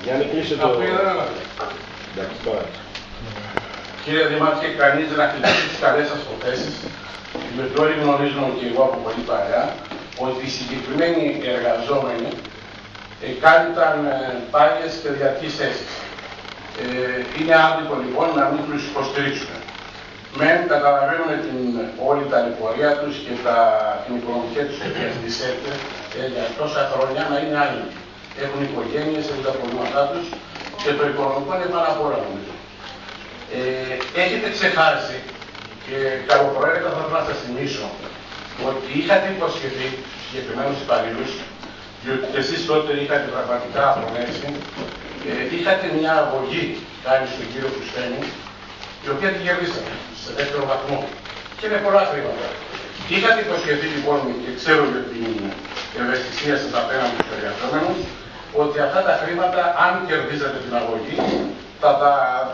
Γιάννη, κλείσε το... Εντάξει, τώρα. Κύριε Δημάρχε, κανείς δεν αφιλήσει τις καλές σας προθέσεις, διότι όλοι γνωρίζουμε και εγώ από πολύ παλιά ότι οι συγκεκριμένοι εργαζόμενοι κάλυπταν πάγιες και διαρκείς θέσεις. Είναι άδικο λοιπόν να μην τους υποστηρίξουμε. Μεν καταλαβαίνουμε όλη τα λιπορία τους και την οικονομική τους διασύσσεται για τόσα χρόνια να είναι άλλοι. Έχουν οικογένειες, έχουν τα προβλήματά τους και το οικονομικό είναι πάνω απ' όλα νομίζω. Έχετε ξεχάσει και καλοπροαίρετα θα ήθελα να σας θυμίσω ότι είχατε υποσχεθεί στους συγκεκριμένους υπαλλήλους, διότι εσείς τότε είχατε πραγματικά απονέσει, είχατε μια αγωγή κάνει στον κύριο Κουστένη, η οποία την κερδίσατε σε δεύτερο βαθμό και με πολλά χρήματα. Είχατε υποσχεθεί λοιπόν, και ξέρω για την ευαισθησία σας απέναντι στους εργαζόμενους, ότι αυτά τα χρήματα, αν κερδίζατε την αγωγή,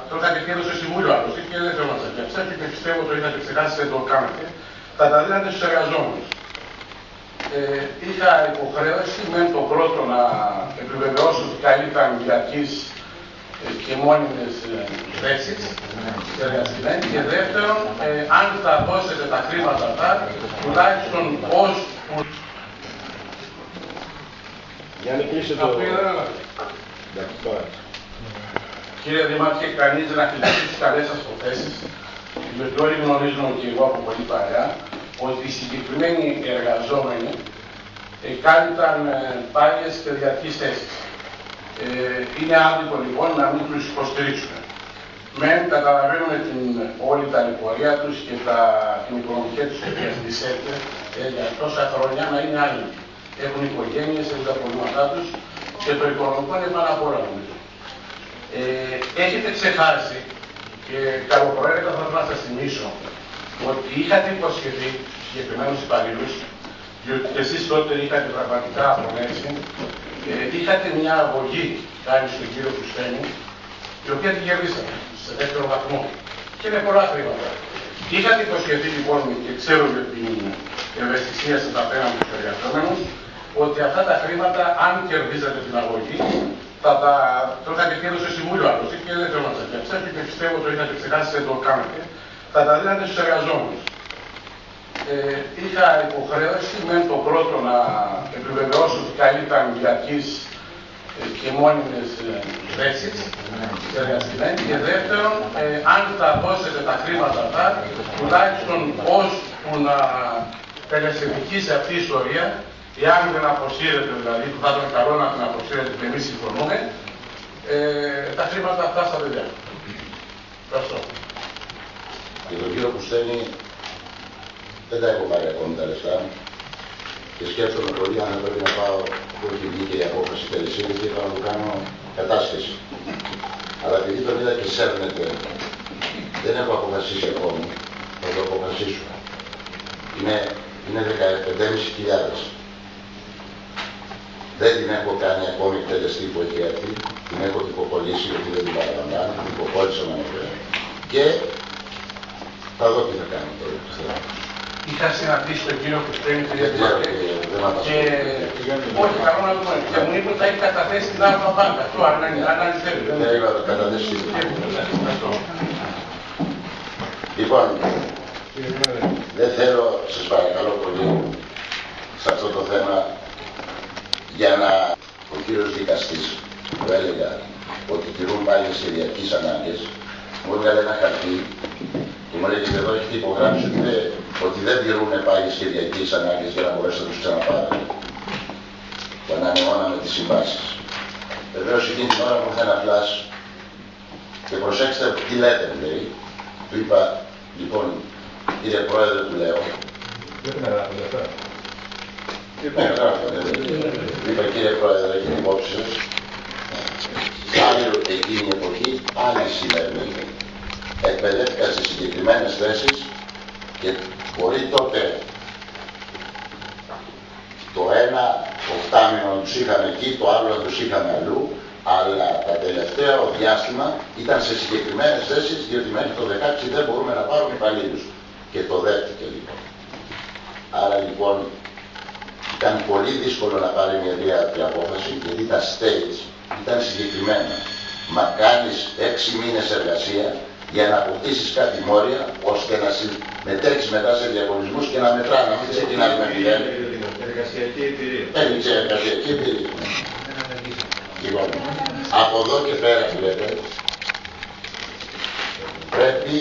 το είχατε πει στο Συμβούλιο άλλωστε και δεν θέλω να σας διαψεύσω και πιστεύω το είχατε ξεχάσει, δεν το κάνετε, θα τα δίνατε στους εργαζόμενους. Είχα υποχρέωση με το πρώτο να επιβεβαιώσω ότι καλύπταν διαρκείς και μόνιμες θέσεις εργασιμένοι και δεύτερον, αν θα δώσετε τα χρήματα αυτά, τουλάχιστον ως Γιάννη, κλείσε το... Εντάξει, τώρα. Κύριε Δημάρχε, κανείς δεν αφιλήσει τις καλές σας προθέσεις, διότι όλοι γνωρίζουμε και εγώ από πολύ παλιά ότι οι συγκεκριμένοι εργαζόμενοι κάλυπταν πάγιες και διαρκείς θέσεις. Είναι άδικο λοιπόν να μην τους υποστηρίξουμε. Μεν καταλαβαίνουμε όλη τα λιπορία τους και την οικονομική τους διασύσσεται για τόσα χρόνια να είναι άλλοι. Έχουν οικογένειες, έχουν τα προβλήματά τους και το οικονομικό είναι πάνω απ' όλα νομίζω. Έχετε ξεχάσει και καλοπροαίρετα θα ήθελα να σας θυμίσω ότι είχατε υποσχεθεί στους συγκεκριμένους υπαλλήλους, διότι εσείς τότε είχατε πραγματικά απονέσει, είχατε μια αγωγή κάνει στον κύριο Κουστένη, η οποία την κερδίσατε σε δεύτερο βαθμό και με πολλά χρήματα. Είχατε υποσχεθεί λοιπόν, και ξέρω για την ευαισθησία σας απέναντι στους εργαζόμενους, ότι αυτά τα χρήματα, αν κερδίζατε την αγωγή, το είχατε πει στο Συμβούλιο άλλωστε και δεν θέλω να σας διαψεύσω και πιστεύω το είχατε ξεχάσει, δεν το κάνετε, θα τα δίνατε στους εργαζόμενους. Είχα υποχρέωση με το πρώτο να επιβεβαιώσω ότι καλύπταν διαρκείς και μόνιμες θέσεις εργασιμένοι και δεύτερον, αν θα δώσετε τα χρήματα αυτά, τουλάχιστον ώσπου να τελεσυνδικεί σε αυτή η ιστορία, εάν δεν αποσύρετε δηλαδή, που θα ήταν καλό να την αποσύρετε και εμείς συμφωνούμε, τα χρήματα αυτά στα παιδιά. Ευχαριστώ. Για τον κύριο Κουστένη δεν τα έχω πάρει ακόμη τα λεφτά και σκέφτομαι πολύ αν πρέπει να πάω που έχει βγει η απόφαση τελεσίδη και να του κάνω κατάσχεση. Αλλά επειδή τον είδα και σέρνεται, δεν έχω αποφασίσει ακόμη, θα το αποφασίσω. Είναι 15.500. Δεν την έχω κάνει ακόμη εκτελεστή που έχει έρθει, την έχω τυποκολλήσει γιατί δεν την παραλαμβάνω, την τυποκόλλησα με νέα. Και θα δω τι θα κάνω τώρα. Είχα συναντήσει τον κύριο Κουστένη και όχι, καλό να δούμε. Και μου είπε ότι θα έχει καταθέσει την Alpha Bank. Αυτό αν θέλει. Δεν είπα το καταθέσει. Λοιπόν, δεν θέλω, σας παρακαλώ πολύ, σε αυτό το θέμα, για να ο κύριος δικαστής που έλεγα ότι τηρούν πάλι σε διαρκείς ανάγκες, μου έβγαλε ένα χαρτί και μου λέγεται εδώ έχετε υπογράψει ότι δεν τηρούν πάλι σε διαρκείς ανάγκες για να μπορέσετε να τους ξαναπάρετε. Και ανανεώναμε τις συμβάσεις. Βεβαίως εκείνη την ώρα μου ήρθε ένα φλας και προσέξτε τι λέτε, μου λέει. Του είπα, λοιπόν, κύριε Πρόεδρε, του λέω. Δεν με γράφονται αυτά. Ναι, γράφονται. Του είπα, κύριε Πρόεδρε, έχετε υπόψη σας. Άλλη εκείνη η εποχή, άλλοι συνέβαινε. Εκπαιδεύτηκα σε συγκεκριμένες θέσεις και μπορεί τότε το ένα οχτάμινο τους είχαμε εκεί, το άλλο τους είχαμε αλλού, αλλά τα τελευταία διάστημα ήταν σε συγκεκριμένες θέσεις, διότι μέχρι το 16 δεν μπορούμε να πάρουμε υπαλλήλους. Και το δέχτηκε λοιπόν. Άρα ήταν πολύ δύσκολο να πάρει μια διάπτυα απόφαση, γιατί τα stage ήταν συγκεκριμένα. Μα κάνεις 6 μήνες εργασία για να αποκτήσεις κάτι μόρια, ώστε να συμμετέχεις μετά σε διαγωνισμούς και να μετρά, να μην ξεκινάς με 0. Εργασιακή εμπειρία. Έδειξε εργασιακή εμπειρία. Λοιπόν, από εδώ και πέρα βλέπετε, πρέπει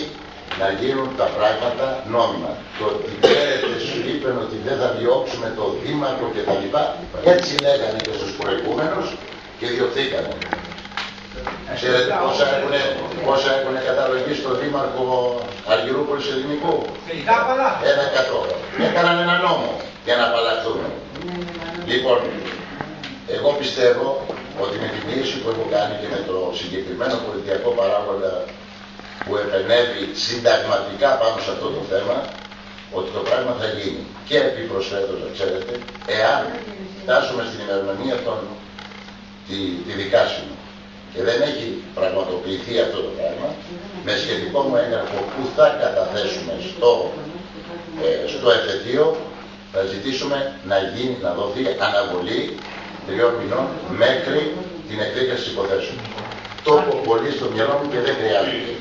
να γίνουν τα πράγματα νόμιμα. Το ότι ξέρετε σου είπαν ότι δεν θα διώξουμε το δήμαρχο και τα λοιπά, έτσι λέγανε και στους προηγούμενους και διωχθήκανε. Ξέρετε πόσα έχουν καταλογίσει στο δήμαρχο Αργυρούπολης Ελληνικού? 1%. Έκαναν ένα νόμο για να απαλλαχθούμε. Λοιπόν, εγώ πιστεύω ότι με την πίεση που έχω κάνει και με το συγκεκριμένο πολιτιακό παράγοντα που επενεύει συνταγματικά πάνω σε αυτό το θέμα, ότι το πράγμα θα γίνει. Και επιπροσθέτως, ξέρετε, εάν φτάσουμε στην ημερομηνία τη δικάσιμη και δεν έχει πραγματοποιηθεί αυτό το πράγμα, με σχετικό μου έγγραφο που θα καταθέσουμε στο εφετείο, θα ζητήσουμε να δοθεί αναβολή 3 μηνών μέχρι την εκδίκαση της υποθέσεως. Το έχω πολύ στο μυαλό μου και δεν χρειάζεται.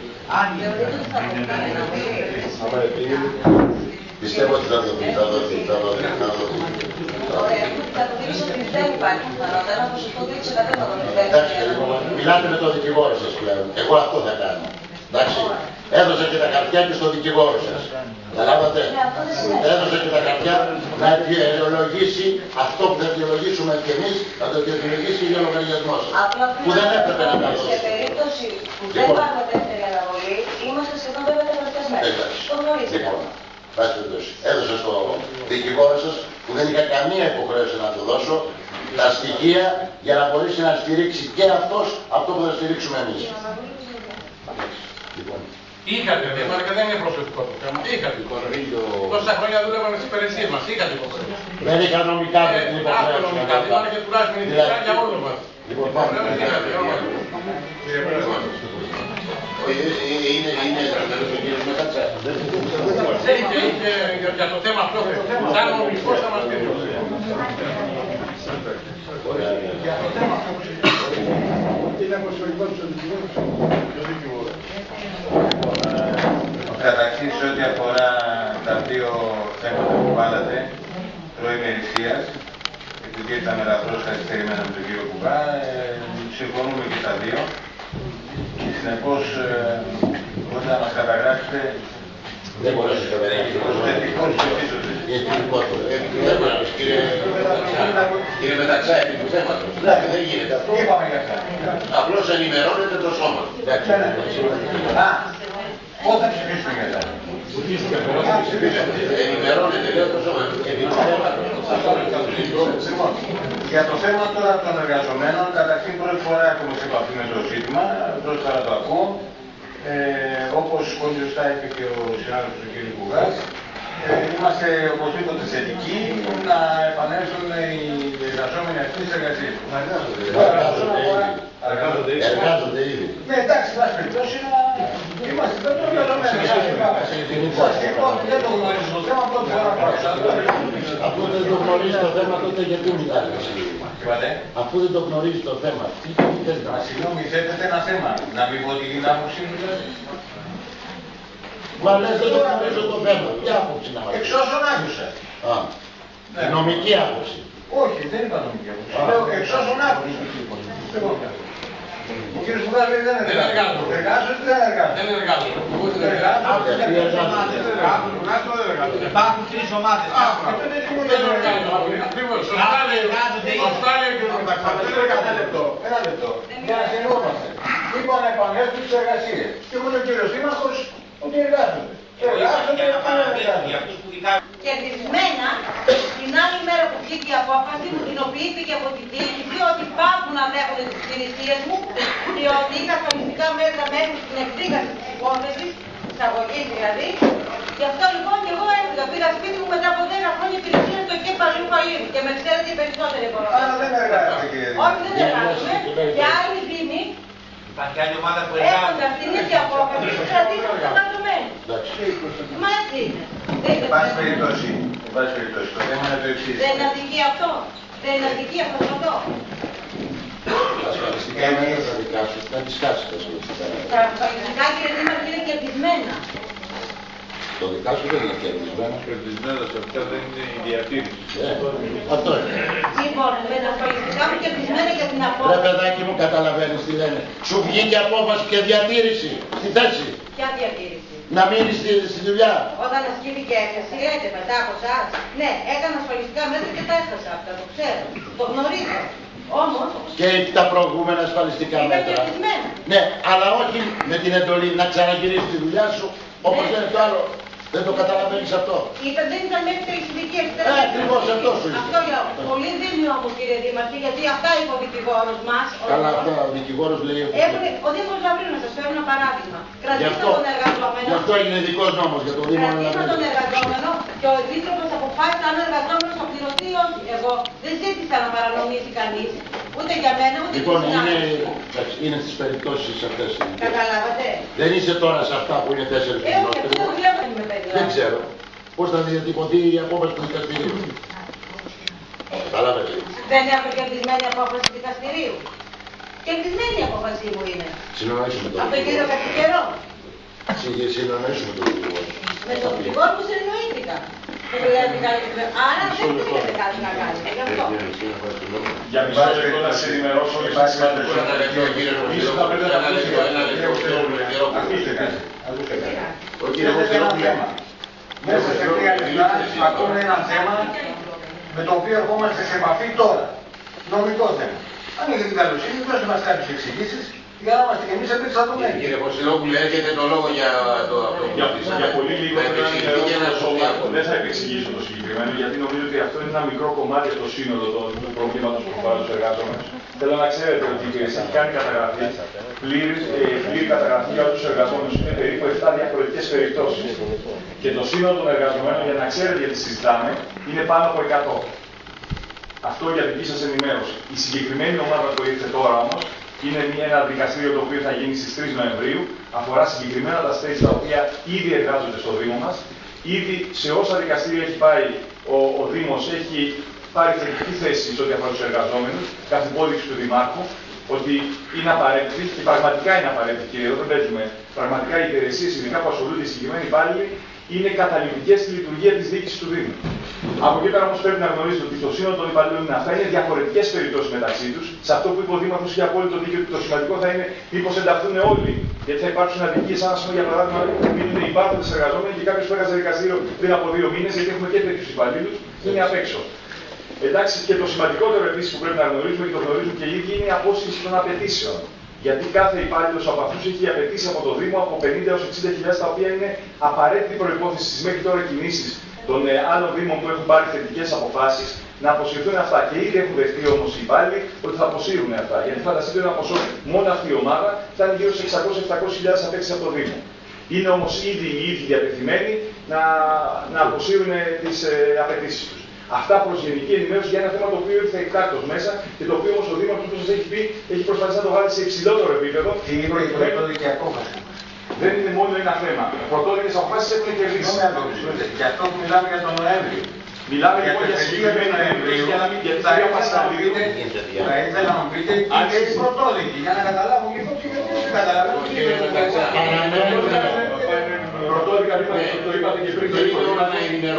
Πιστεύω ότι θα δοθεί. Εντάξει, μιλάτε με τον δικηγόρο σας πλέον. Εγώ αυτό θα κάνω. Εντάξει, έδωσα και τα χαρτιά και στο δικηγόρο σας. Καταλάβατε. Έδωσα και τα χαρτιά να αιτιολογήσει αυτό που θα αιτιολογήσουμε κι εμείς, να το αιτιολογήσει για λογαριασμό σας. Που δεν έπρεπε να κάνω. Σε περίπτωση που δεν πάρουμε δεύτερη αναβολή, είμαστε σχεδόν βέβαια τελευταίες μέρες. Το γνωρίζετε. Έδωσα στο δικηγόρο σας που δεν είχα καμία υποχρέωση να το δώσω τα στοιχεία για να μπορέσει να στηρίξει και αυτός αυτό που θα στηρίξουμε εμείς. Είχατε, δήμαρχε, δεν είναι προσωπικό το θέμα. Είχατε. Τόσα χρόνια δούλευαμε στις υπηρεσίες μας. Είχατε υποχρέωση. Δεν είχα νομικά την υποχρέωση. Νομικά, δήμαρχε τουλάχιστον ειδικά για όλους μας. Λοιπόν, πάμε. Είναι γραμμένος ο κύριος Μεταξά. Για το θέμα αυτό, σαν νομικός θα μας πει. Για το θέμα αυτό. Είναι αποστολικός ο δικηγόρος. Καταρχήν, σε ό,τι αφορά τα δύο θέματα που βάλατε, προημερησίας, επειδή ήταν ελαφρώς καθυστερημένα με τον κύριο Κουβά, συμφωνούμε και τα δύο. Συνεπώς, μπορείτε να μας καταγράψετε δεν μπορεί να σας καταγράψετε. Κύριε Μεταξά, επί του θέματος. Δεν γίνεται αυτό. Είπαμε για αυτά. Απλώς ενημερώνεται το σώμα. Πότε ψηφίσουμε για αυτά. Ενημερώνεται, λέω το σώμα. Για το θέμα τώρα των εργαζομένων, καταρχήν πρώτη φορά έχουμε σε επαφή με το ζήτημα, πρώτη φορά το ακούω. Όπως πολύ σωστά είπε και ο συνάδελφος του κ. Κουγάς, είμαστε οπωσδήποτε θετικοί να επανέλθουν οι εργαζόμενοι αυτοί στις εργασίες. Εργάζονται ήδη. Ναι, εντάξει, μας περιπτώσει να είμαστε δεν το εργαζομένοι. Δεν το γνωρίζει το θέμα, πρώτη φορά Αφού δεν το γνωρίζει το θέμα, τότε γιατί μιλάτε. Αφού δεν το γνωρίζει το θέμα, τι θέλετε. Συγγνώμη, θέτετε ένα θέμα. Να μην πω την άποψή μου δηλαδή. Μα λες δεν το γνωρίζω το θέμα. Τι άποψη να μας πει. Εξ όσων άκουσα. Η νομική άποψη. Όχι, δεν είπα νομική άποψη. Λέω εξ όσων άκουσα. Ο κύριος Κουβάς λέει δεν εργάζονται. Εργάζονται ή δεν εργάζονται. Δεν εργάζονται. Υπάρχουν 3 ομάδες. Ένα λεπτό. Για να συνόμαστε. Λοιπόν, να επανέλθουν στις εργασίες. Και μόνο ο κύριος Δήμαρχος ότι εργάζονται. Εργάζονται να πάνε να εργάζονται. Κερδισμένα, την άλλη μέρα που βγήκε η απόφαση μου, κοινοποιήθηκε από την διοίκηση ότι πάμπουν να δέχονται τις υπηρεσίες μου, διότι είχα ασφαλιστικά μέτρα μέχρι στην εκδίκαση της υπόθεσης, της αγωγής δηλαδή. Γι' αυτό λοιπόν και εγώ έφυγα. Πήγα σπίτι μου μετά από 10 χρόνια υπηρεσία στο ΚΕΠ Παλαιού Φαΐρου και με ξέρετε οι περισσότεροι μπορώ. Άρα δεν εργάζονται, κύριε Δήμαρχε. Όχι, δεν εργάζομαι. Και άλλοι δήμοι, Υπάρχει άλλη ομάδα που έχοντας την ίδια απόφαση, κρατήσαν τους εργαζομένους. Μα έτσι είναι. Εν πάση περιπτώσει, το θέμα είναι το εξής. Δεν είναι αδικία αυτό. Δεν είναι αδικία αυτό. μέτρα τα δικά σου, να τις κάσεις τα ασφαλιστικά μέτρα. Τα ασφαλιστικά, κύριε Δήμαρχε, είναι κερδισμένα. Το δικά σου δεν είναι κερδισμένα. Κερδισμένα σε αυτά δεν είναι η διατήρηση. Αυτό είναι. Λοιπόν, με τα ασφαλιστικά μου κερδισμένα για την Ρε απόφαση. παιδάκι μου, καταλαβαίνεις τι λένε. Σου βγήκε απόφαση και διατήρηση στη θέση. Ποια διατήρηση? Να μείνεις στη δουλειά. Όταν ασκήθηκε έκθεση, λέτε μετά από εσάς. Ναι, έκανα ασφαλιστικά μέτρα και τα έχασα αυτά, το ξέρω. Το γνωρίζω. Όμως, Και τα προηγούμενα ασφαλιστικά είναι μέτρα. κερδισμένα. Ναι, αλλά όχι με την εντολή να ξαναγυρίσεις τη δουλειά σου, όπως λένε το άλλο. Δεν το καταλαβαίνεις αυτό. Δεν ήταν μέχρι τελειστική Ακριβώς αυτό σου είπε. Αυτό λέω. Πολύ δίνει όμως, κύριε Δήμαρχε, γιατί αυτά είπε ο δικηγόρος μας. Καλά, αυτά ο δικηγόρος λέει. Ο Δήμος Λαβρίου, να σας φέρω ένα παράδειγμα. Γι' Κρατήστε τον εργαζόμενο. αυτό έγινε ειδικός νόμος για τον Δήμο Κρατήστε τον Λαβρίου. εργαζόμενο και ο Επίτροπος αποφάσισε αν ο εργαζόμενος θα πληρωθεί ή όχι. Εγώ δεν ζήτησα να παρανομήσει κανείς. Ούτε για μένα, ούτε Λοιπόν, για είναι στις περιπτώσεις αυτές. Καταλάβατε. Δεν είσαι τώρα σε αυτά που είναι 4 Όχι, αυτό δεν κοινότητες. δουλεύω με παιδιά. Δεν ξέρω. Πώς θα διατυπωθεί η απόφαση του δικαστηρίου. Καταλάβατε. Δεν έχω κερδισμένη απόφαση του δικαστηρίου. Κερδισμένη η απόφαση μου είναι. Συνονίσουμε τον Αυτό δικηγόρο. κύριο κάτι καιρό. Συνονίσουμε τον δικηγόρο. Με τον δικηγόρο που συνεννοήθηκα. Δεν χρειάζεται κάτι. Άρα δεν χρειάζεται κάτι να κάνει. Γι' αυτό. Για μισό λεπτό να σε ενημερώσω ότι είναι σημαντικό να τα λεπτό. Ίσως θα πρέπει να τα Ο κύριος Βοστερόπουλο. Μέσα σε 3 λεπτά ακούμε ένα θέμα με το οποίο ερχόμαστε σε επαφή τώρα. Νομικό θέμα. Αν έχετε την καλοσύνη, δώστε μας κάποιες εξηγήσεις για να είμαστε και εμείς εμπεριστατωμένοι. Κύριε Βοστερόπουλο, έχετε το λόγο για το Για πολύ λίγο θα επεξηγηθεί και ένα σοβαρό. δεν θα επεξηγήσω το συγκεκριμένο, γιατί νομίζω ότι αυτό είναι ένα μικρό κομμάτι από το σύνολο του προβλήματος που αφορά τους εργαζόμενους. Θέλω να ξέρετε ότι η υπηρεσία έχει κάνει καταγραφή, πλήρη καταγραφή για όλους τους εργαζόμενους. Είναι περίπου 7 διαφορετικές περιπτώσεις. Και το σύνολο των εργαζομένων, για να ξέρετε γιατί συζητάμε, είναι πάνω από 100. Αυτό για δική σας ενημέρωση. Η συγκεκριμένη ομάδα που ήρθε τώρα όμως είναι ένα δικαστήριο το οποίο θα γίνει στις 3 Νοεμβρίου. Αφορά συγκεκριμένα τα stage τα οποία ήδη εργάζονται στο Δήμο μας. Ήδη σε όσα δικαστήρια έχει πάει ο Δήμος έχει πάρει θετική θέση σε ό,τι αφορά τους εργαζόμενους, καθ' υπόδειξη του Δημάρχου, ότι είναι απαραίτητη και πραγματικά είναι απαραίτητη. Και εδώ δεν παίζουμε. Πραγματικά οι υπηρεσίες, ειδικά που ασχολούνται οι συγκεκριμένοι υπάλληλοι, είναι καταλυτικές στη λειτουργία της διοίκησης του Δήμου. Από εκεί πέρα όμως πρέπει να γνωρίζετε ότι το σύνολο των υπαλλήλων είναι αυτά, είναι διαφορετικές περιπτώσεις μεταξύ τους. Σε αυτό που είπε ο Δήμαρχος είχε απόλυτο δίκιο ότι το σημαντικό θα είναι μήπως ενταχθούν όλοι. Γιατί θα υπάρξουν αδικίες, σαν για παράδειγμα, μείνουν υπάρχοντες εργαζόμενοι και κάποιος που έχασε δικαστήριο πριν από 2 μήνες, γιατί έχουμε και τέτοιους υπαλλήλους, είναι απ' έξω. Εντάξει, και το σημαντικότερο επίσης που πρέπει να γνωρίζουμε και το γνωρίζουν και οι ίδιοι είναι η απόσυρση των απαιτήσεων. Γιατί κάθε υπάλληλος από αυτούς έχει απαιτήσει από το Δήμο από 50 έως 60.000, τα οποία είναι απαραίτητη προϋπόθεση στις μέχρι τώρα κινήσεις των άλλων Δήμων που έχουν πάρει θετικές αποφάσεις να αποσυρθούν αυτά. Και ήδη έχουν δεχτεί όμως οι υπάλληλοι ότι θα αποσύρουν αυτά. Γιατί φανταστείτε ένα ποσό, μόνο αυτή η ομάδα θα είναι γύρω στις 600-700.000 απαιτήσεις από το Δήμο. Είναι όμως ήδη οι ίδιοι διατεθειμένοι να αποσύρουν τις απαιτήσεις τους. Αυτά προς γενική ενημέρωση για ένα θέμα το οποίο ήρθε εκτάκτως μέσα και το οποίο όμως ο Δήμαρχος, όπως σας έχει πει, έχει προσπαθήσει να το βάλει σε υψηλότερο επίπεδο. Τι είναι η πρωτόδικη απόφαση. Δεν είναι μόνο ένα θέμα. Πρωτόδικες αποφάσεις έχουν κερδίσει. Γι' αυτό που μιλάμε για τον Νοέμβριο. Μιλάμε λοιπόν για συγκεκριμένο Νοέμβριο, για να μην γιατί θα ήθελα να μου πείτε τι είναι η πρωτόδικη, για να καταλάβω λίγο τι είναι. Καταλαβαίνω τι είναι. Πρωτόδικα, το είπατε και πριν,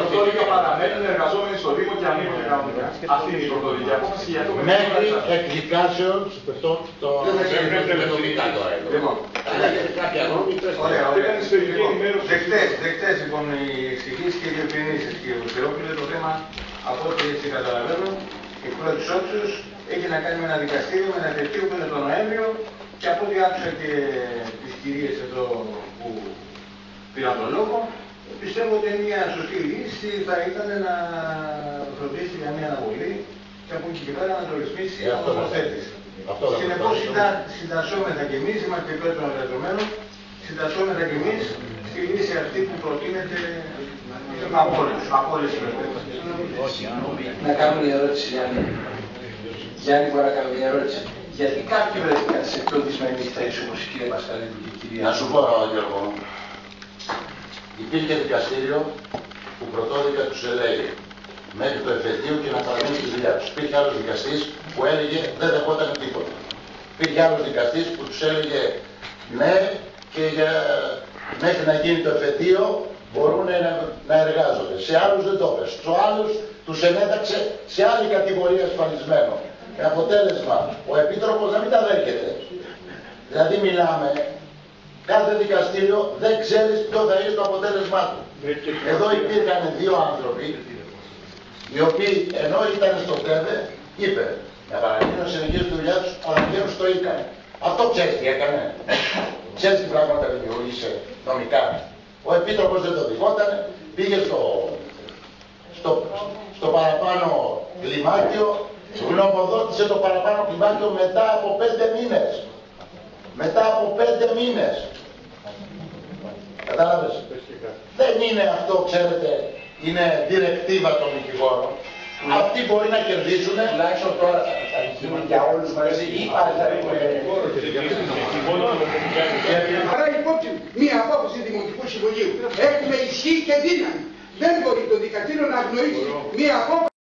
πρωτόδικα παραμένουν εργαζόμενοι στο Δήμο και ανοίγονται κανονικά. Αυτή είναι η πρωτόδικη απόφαση και αυτό Μέχρι εκδικάσεων το Δεκτές λοιπόν οι εξηγήσεις και οι διευκρινήσεις. Κύριε Βοστερόπουλε, το θέμα από ό,τι έτσι καταλαβαίνω εκ πρώτης όψεως έχει να κάνει με ένα δικαστήριο, με ένα δελτίο που είναι το Νοέμβριο και από ό,τι άκουσα και τις κυρίες εδώ που πήραν τον λόγο, πιστεύω ότι μια σωστή λύση θα ήταν να φροντίσει για μια αναβολή και από εκεί και πέρα να το ρυθμίσει ο νομοθέτης. Συνεπώς συντασσόμεθα και εμείς, είμαστε υπέρ των εργαζομένων, συντασσόμεθα και εμείς στη λύση αυτή που προτείνεται από όλες τις περιπτώσεις. Να κάνω μια ερώτηση, Γιάννη. Γιάννη, παρακαλώ μια ερώτηση. Γιατί κάποιοι βρέθηκαν σε πιο δυσμενή θέση όπως η κυρία Πασχαλίδου και η κυρία... Να σου πω, Γιώργο, υπήρχε δικαστήριο που πρωτόδικα τους έλεγε μέχρι το εφετείο και να παραμείνει στη δουλειά τους. Υπήρχε άλλος δικαστής που έλεγε δεν δεχόταν τίποτα. Υπήρχε άλλος δικαστής που τους έλεγε ναι και μέχρι να γίνει το εφετείο μπορούν να εργάζονται. Σε άλλους δεν το έπαιξε. Στους άλλους τους ενέταξε σε άλλη κατηγορία ασφαλισμένο. Με αποτέλεσμα ο Επίτροπος να μην τα δέχεται. Δηλαδή μιλάμε, κάθε δικαστήριο δεν ξέρεις ποιο θα είναι το αποτέλεσμά του. Εδώ υπήρχαν δύο άνθρωποι, οι οποίοι ενώ ήταν στο ΤΕΒΕ, είπε να παραμείνουν συνεχίζουν τη δουλειά τους, αλλά βγαίνουν στο ΙΚΑ. Αυτό ξέρεις τι έκανε. Ξέρεις τι πράγματα δημιουργήσε νομικά. Ο Επίτροπος δεν το δεχόταν, πήγε στο παραπάνω κλιμάκιο, γνωμοδότησε το παραπάνω κλιμάκιο μετά από 5 μήνες. Μετά από 5 μήνες. Κατάλαβες. Δεν είναι αυτό, ξέρετε, είναι διρεκτίβα των δικηγόρων. Αυτοί μπορεί να κερδίσουν. Τουλάχιστον τώρα θα γίνει για όλους μαζί ή πάλι θα έχουμε. Παρά υπόψη μία απόφαση Δημοτικού Συμβουλίου. Έχουμε ισχύ και δύναμη. Δεν μπορεί το δικαστήριο να αγνοήσει μία απόφαση.